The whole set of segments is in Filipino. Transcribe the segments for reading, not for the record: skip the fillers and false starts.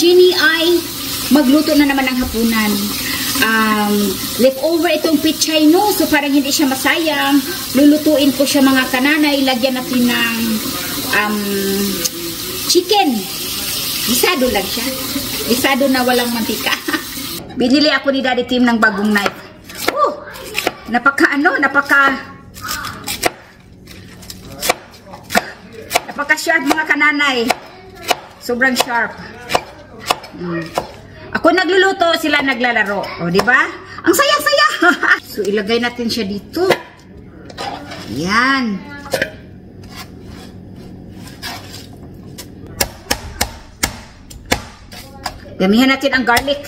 Jeannie ay magluto na naman ng hapunan. Leftover itong pichay, no? So parang hindi siya masayang. Lulutuin ko siya mga kananay. Lagyan natin ng chicken. Gisado lang siya. Gisado na walang mantika. Binili ako ni Daddy Tim ng bagong knife. Oh! Napaka sharp mga kananay. Sobrang sharp. Ako nagluluto, sila naglalaro. O, di ba? Ang saya-saya. So, ilagay natin siya dito. Yan. Gamihan natin ang garlic.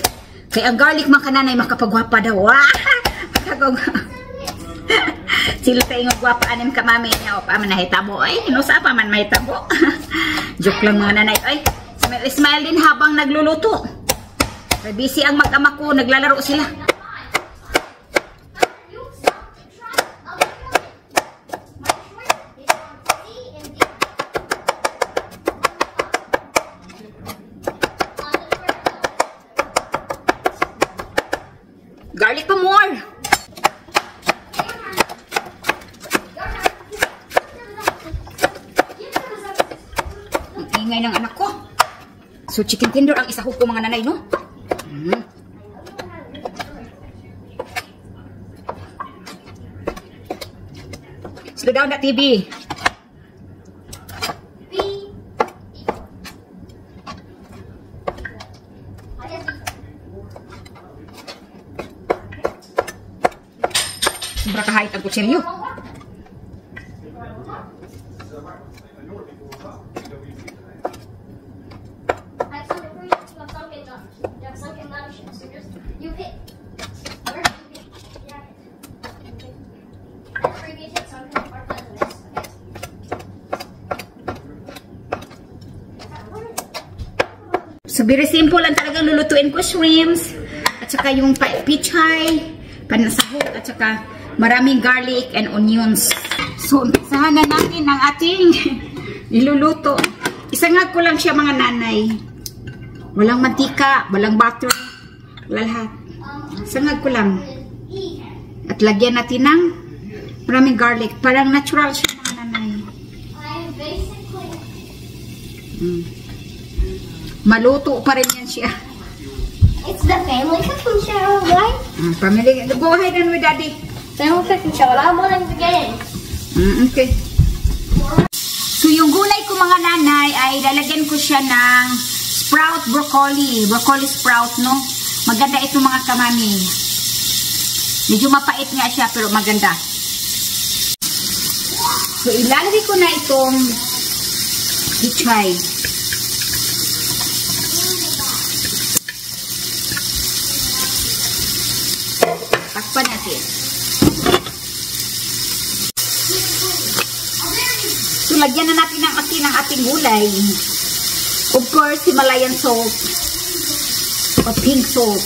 Kaya ang garlic, mga kananay, makapagwapa daw. Wah! Sila tayo nga gwapa anim ka mami niya. O, paman nahitabo. Ay, inusa pa man mahitabo. Joke lang mga nanay. Ay, smile din habang nagluluto. Busy ang mag-ama ko, naglalaro sila. Garlic pa more. Ang ingay ng anak ko. So chicken tender ang isahog ko mga nanay, no? Slow down that TV. Sobra kahait ang kutsilyo. So, very simple lang talagang lulutuin ko shrimps, at saka yung pichay, panasahog, at saka maraming garlic and onions. So, umpisahan na natin ang ating niluluto. Isangag ko lang siya mga nanay. Walang mantika, walang butter, wala lahat. Isangag ko lang. At lagyan natin ng maraming garlic. Parang natural siya mga nanay. Maluto pa rin yan siya. It's the family cooking show, right? Family. Go ahead and with Daddy. Family cooking show. I'm wanting the game. Okay. So, yung gulay ko mga nanay ay lalagyan ko siya ng sprout broccoli. Broccoli sprout, no? Maganda ito mga kamami. Medyo mapait nga siya pero maganda. So, ilalagay ko na itong pichay. Takpan natin. So, lagyan na natin ng asin ang ating gulay. Of course, Himalayan salt o pink salt.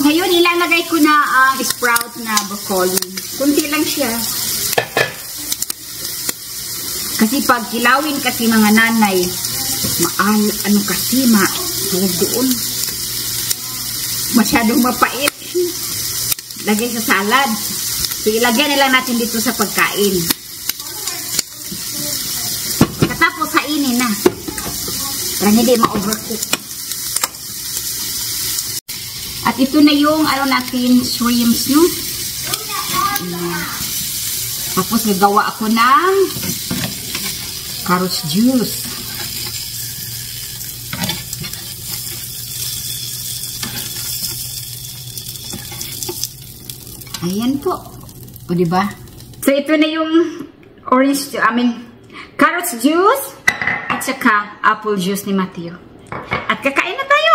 Ngayon, ilalagay ko na ang sprout na broccoli. Kunti lang siya. Kasi pag kilawin kasi mga nanay, tuwag doon. Masyadong mapait. Lagay sa salad. So, ilagay na lang natin dito sa pagkain. Katapos, kainin na. Para hindi ma-overcook. At ito na yung, natin, shrimps, no? Tapos, gagawa ako ng carrot juice. Ayan po. O, diba? So, ito na yung carrot juice at saka apple juice ni Matthew. At kakain na tayo!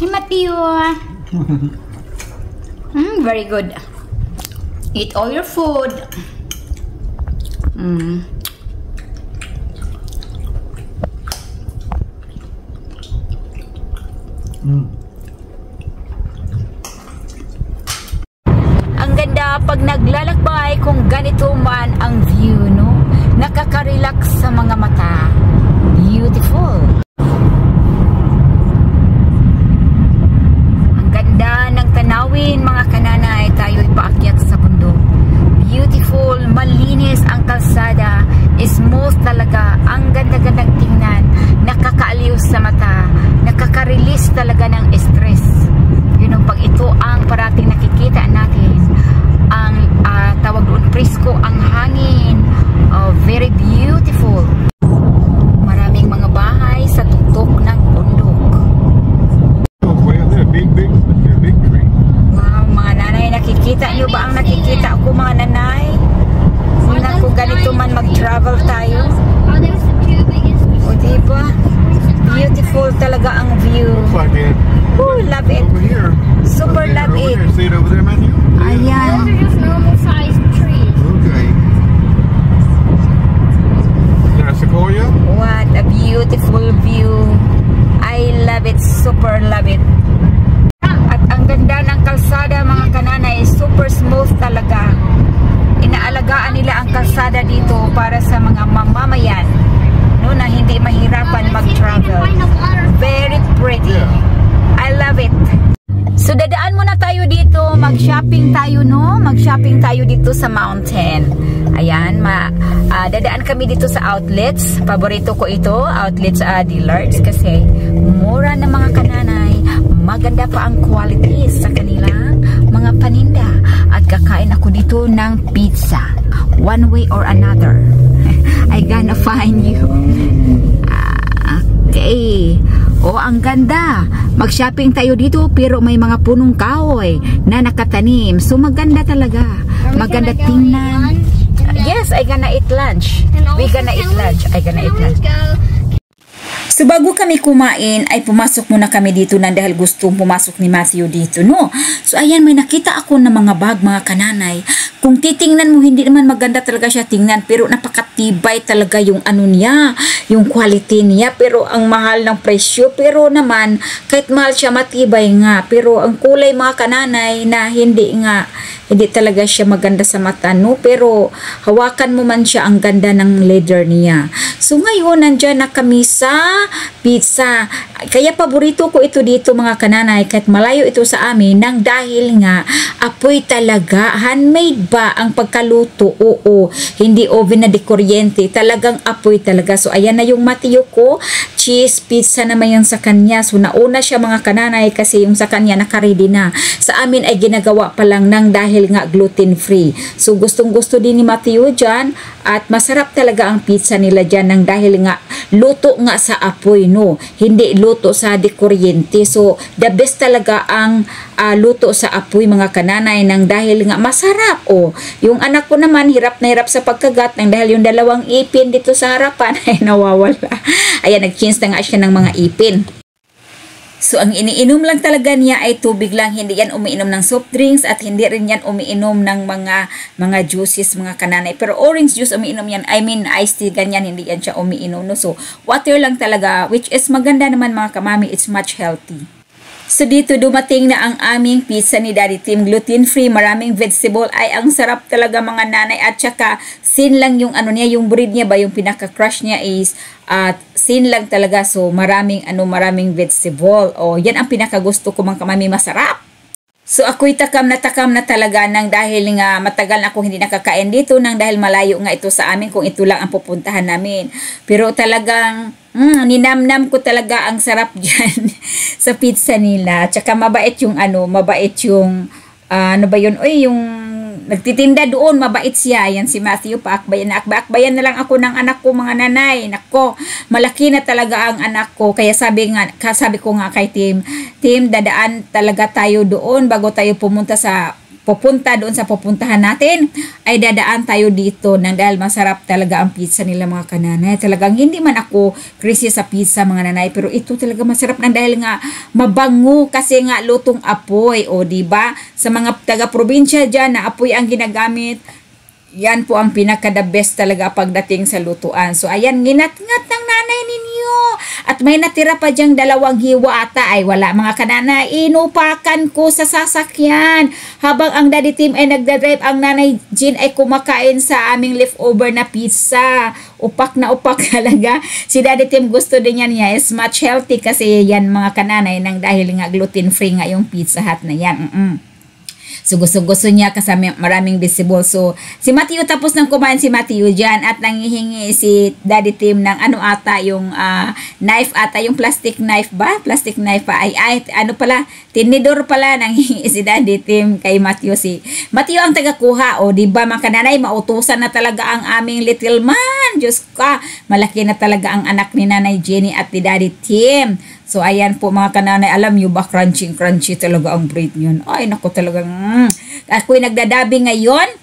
Hey, Matthew! Very good. Eat all your food. Ang ganda pag naglalakbay kung ganito man ang view, no? Nakaka-relax sa mga mata. Beautiful. Ang ganda ng tanawin, mga kananay. Tayo'y paakyat sa bundok. Beautiful, malinis ang kalsada. Smooth talaga. Ang ganda-gandang tingnan. Nakakaaliw sa mata. Nakaka-release talaga ng stress. Yun ang pag ito ang parating nakikita natin. Ang tawag doon, presko ang hangin. Very beautiful. Maraming mga bahay sa tuktok ng bundok. Wow, mga nanay, nakikita nyo ba ang nakikita ko, mga nanay? Una kung ganito man mag-travel tayo. O diba? Beautiful talaga ang view. Oh, love it. Super love it. Ayan. Those are just normal sized trees. Okay. Sequoia? What a beautiful view. I love it. Super love it. At ang ganda ng kalsada, mga kananay. Super smooth talaga. Inaalagaan nila ang kalsada dito para sa mga mamamayan, no, na hindi mahirapan mag-travel. Very pretty. I love it. So dadaan muna tayo dito, mag-shopping tayo, no? Mag-shopping tayo dito sa mountain. Ayan, dadaan kami dito sa outlets. Paborito ko ito, outlets Dillard's, kasi mura na mga kananay. Maganda pa ang quality sa kanilang mga paninda. At kakain ako dito ng pizza. One way or another. I gonna find you. Okay. Oh, ang ganda. Mag-shopping tayo dito pero may mga punong kahoy na nakatanim. So maganda talaga. Maganda tingnan. Yes, I gonna eat lunch. We gonna eat lunch. I gonna eat lunch. So bago kami kumain ay pumasok muna kami dito na dahil gustong pumasok ni Matthew dito, no? So ayan, may nakita ako ng mga bag, mga kananay. Kung titingnan mo, hindi naman maganda talaga siya tingnan, pero napakatibay talaga yung ano niya, yung quality niya, pero ang mahal ng presyo. Pero naman, kahit mahal siya, matibay nga. Pero ang kulay, mga kananay, na hindi talaga siya maganda sa mata, no? Pero hawakan mo man siya, ang ganda ng leather niya. So ngayon, nandyan na kami sa pizza. Kaya paborito ko ito dito, mga kananay, kahit malayo ito sa amin, nang dahil nga apoy talaga, handmade ba ang pagkaluto. Oo, hindi oven na di kuryente, talagang apoy talaga. So ayan na yung Matthew ko, cheese pizza naman yung sa kanya. So nauna siya, mga kananay, kasi yung sa kanya nakaready na. Sa amin ay ginagawa pa lang nang dahil nga gluten free. So gustong gusto din ni Matthew dyan, at masarap talaga ang pizza nila dyan nang dahil nga luto nga sa apoy, no? Hindi luto sa di kuryente. So the best talaga ang luto sa apoy, mga kananay, nang dahil nga masarap. O, yung anak ko naman hirap na hirap sa pagkagat nang dahil yung dalawang ipin dito sa harapan ay nawawala. Ayan, nag-change na nga siya ng mga ipin. So, ang iniinom lang talaga niya ay tubig lang. Hindi yan umiinom ng soft drinks at hindi rin yan umiinom ng mga juices, mga kananay. Pero orange juice umiinom yan. I mean, iced tea, ganyan. Hindi yan siya umiinom, no? So, water lang talaga, which is maganda naman, mga kamami. It's much healthy. So dito dumating na ang aming pizza ni Daddy Tim, gluten-free, maraming vegetable. Ay ang sarap talaga, mga nanay. At saka thin lang yung ano niya, yung bread niya ba, yung pinaka-crush niya is thin lang talaga. So maraming vegetable. O yan ang pinaka-gusto ko, mga kamami, masarap. So ako'y takam na talaga nang dahil nga matagal na ako hindi nakakain dito, nang dahil malayo nga ito sa amin kung ito lang ang pupuntahan namin. Pero talagang ninamnam ko talaga ang sarap dyan sa pizza nila. Tsaka mabait yung mabait yung ano ba yun? Oy, yung nagtitinda doon, mabait siya. Yan si Matthew, paakbayan na lang ako ng anak ko, mga nanay. Nako, malaki na talaga ang anak ko. Kaya sabi ko nga kay Tim, dadaan talaga tayo doon bago tayo pupunta doon sa pupuntahan natin, ay dadaan tayo dito nang dahil masarap talaga ang pizza nila, mga kananay. Talagang hindi man ako crazy sa pizza, mga nanay, pero ito talaga masarap nang dahil nga mabango, kasi nga lutong apoy. O diba, sa mga taga-probinsya dyan na apoy ang ginagamit, Yan po ang pinaka-the best talaga pagdating sa lutuan. So, ayan, nginat-ngat ng nanay ninyo. At may natira pa dyang 2 hiwa ata. Ay, wala mga kananay. Inupakan ko sa sasakyan. Habang ang Daddy Tim ay nagdadrive, ang nanay Jean ay kumakain sa aming leftover na pizza. Upak na upak talaga. Si Daddy Tim gusto din yan niya. Is much healthy kasi yan mga kananay nang dahil nga gluten-free nga yung Pizza Hut na yan. So, gusto niya kasi maraming visible. So, si Matthew, tapos nang kumain si Matthew dyan at nangihingi si Daddy Tim ng ano ata, yung knife ata, yung plastic knife ba? Plastic knife pa. Ay, ano pala, tinidor pala nangihingi si Daddy Tim kay Matthew. Si Matthew ang tagakuha. O, diba mga kananay, mautusan na talaga ang aming little man. Diyos ka, malaki na talaga ang anak ni Nanay Jenny at ni Daddy Tim. So, ayan po mga kananay, alam nyo ba, crunchy talaga ang bread yun. Ay, naku talagang, ako'y nagdadabi ngayon,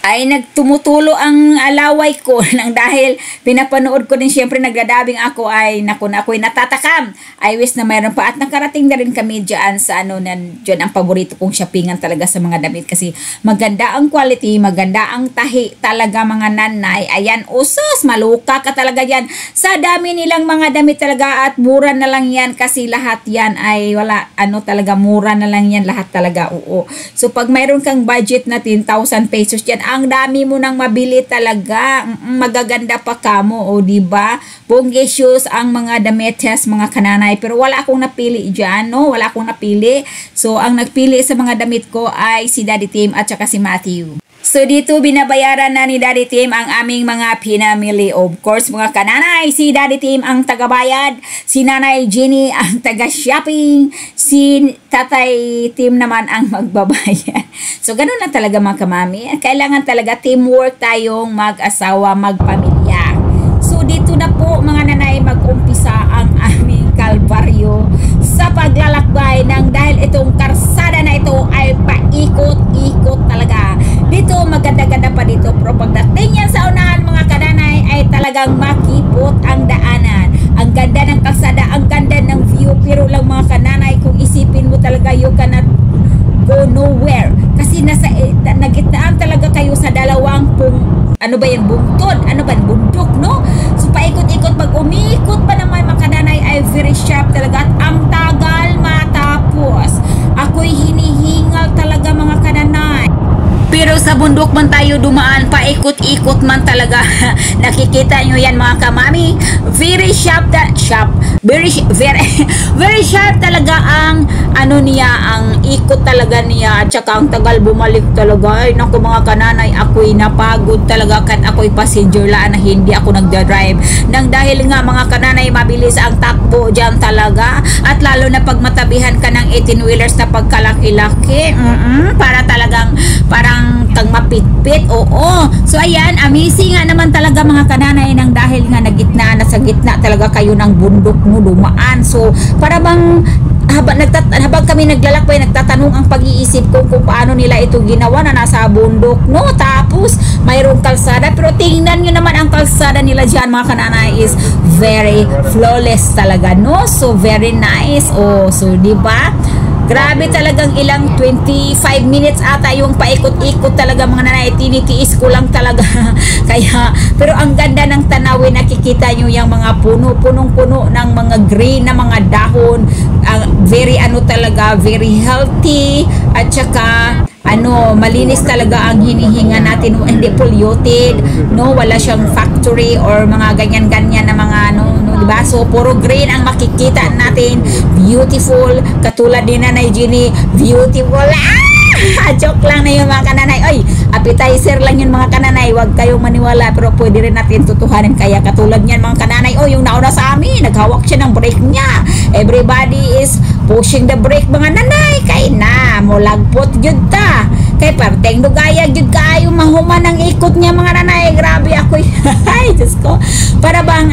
ay nagtumutulo ang alaway ko nang dahil pinapanood ko din siyempre nagdadabing ako ay naku na ako'y natatakam. I wish na mayroon pa at nakarating na rin kami dyan sa ano dyan ang paborito kong shoppingan talaga sa mga damit kasi maganda ang quality, maganda ang tahi talaga mga nanay. Ayan, usos, maluka ka talaga yan. Sa dami nilang mga damit talaga at mura na lang yan kasi lahat yan ay wala, ano talaga, mura na lang yan lahat talaga, oo. So pag mayroon kang budget na 10,000 pesos yan, ang dami mo nang mabili talaga. Magaganda pa kamo, o diba? Bongge shoes ang mga dametes, mga kananay. Pero wala akong napili dyan, no? Wala akong napili. So, ang nagpili sa mga damit ko ay si Daddy Tim at saka si Matthew. So, dito binabayaran na ni Daddy Tim ang aming mga pinamili. Of course, mga kananay, si Daddy Tim ang tagabayad, si Nanay Jenny ang taga-shopping, si Tatay Tim naman ang magbabayad. So, ganun lang talaga mga kamami. Kailangan talaga teamwork tayong mag-asawa, magpamilya. So, dito na po mga nanay mag-umpisa ang aming kalbaryo sa paglalakbay ng dahil itong karsada na ito ay paikot-ikot talaga. Dito maganda-ganda pa dito pero pagdating yan sa unahan mga kananay ay talagang makipot ang daanan. Ang ganda ng kalsada, ang ganda ng view, pero lang mga kananay kung isipin mo talaga you cannot go nowhere kasi nagitnaan talaga kayo sa dalawang ano ba yan, bungtod, ano ba, bundok, no? So paikot-ikot, pag umikot pa naman mga kananay ay very sharp talaga at ang tagal matapos. Ako'y hinihingal talaga mga kananay. Pero sa bundok man tayo dumaan, paikot-ikot man talaga. Nakikita nyo yan mga kamami. Very sharp, very sharp talaga ang ano niya, ang ikot talaga niya. At saka ang tagal bumalik talaga. Ay naku mga kananay, ako'y napagod talaga kan ako'y passenger laan na hindi ako nagdadrive. Nang dahil nga mga kananay, mabilis ang takbo dyan talaga. At lalo na pag matabihan ka ng 18-wheelers na pagkalaki-laki. Para talagang, parang kang mapitpit, oo. So ayan, amazing nga naman talaga mga kananay nang dahil nga nasa gitna talaga kayo ng bundok mo dumaan. So para bang habang kami naglalakbay, nagtatanong ang pag-iisip ko kung paano nila ito ginawa na nasa bundok, no? Tapos mayroong kalsada, pero tingnan nyo naman ang kalsada nila dyan mga kananay is very flawless talaga, no? So very nice, oh. So diba? Grabe talagang ilang 25 minutes ata yung paikot-ikot talaga mga nanay. Tinitiis ko lang talaga. Kaya, pero ang ganda ng tanawin. Nakikita nyo yung mga punong-puno ng mga green na mga dahon. Very ano talaga, very healthy. At saka, malinis talaga ang hinihinga natin. Hindi polluted. No, wala siyang factory or mga ganyan-ganyan na mga diba? So, puro green ang makikita natin. Beautiful. Katulad din Nanay Jenny. Beautiful. Joke lang na yun mga kananay. Ay, appetizer lang yun mga kananay. Huwag kayong maniwala. Pero pwede rin natin tutuhanin. Kaya katulad niyan mga kananay. Oh, yung nauna sa amin. Naghawak siya ng brake niya. Everybody is pushing the brake mga nanay. Kaya na. Mulagpot yun ta. Kaya parteng dugaya yun kayo. Mahuman ang ikot niya mga nanay. Grabe ako. Ay, Diyos ko. Para bang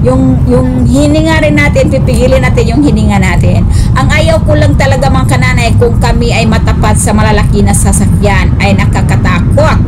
yung hininga rin natin, pipigilin natin yung hininga natin. Ang ayaw ko lang talaga mga kananay kung kami ay matapat sa malalaki na sasakyan ay nakakatakot.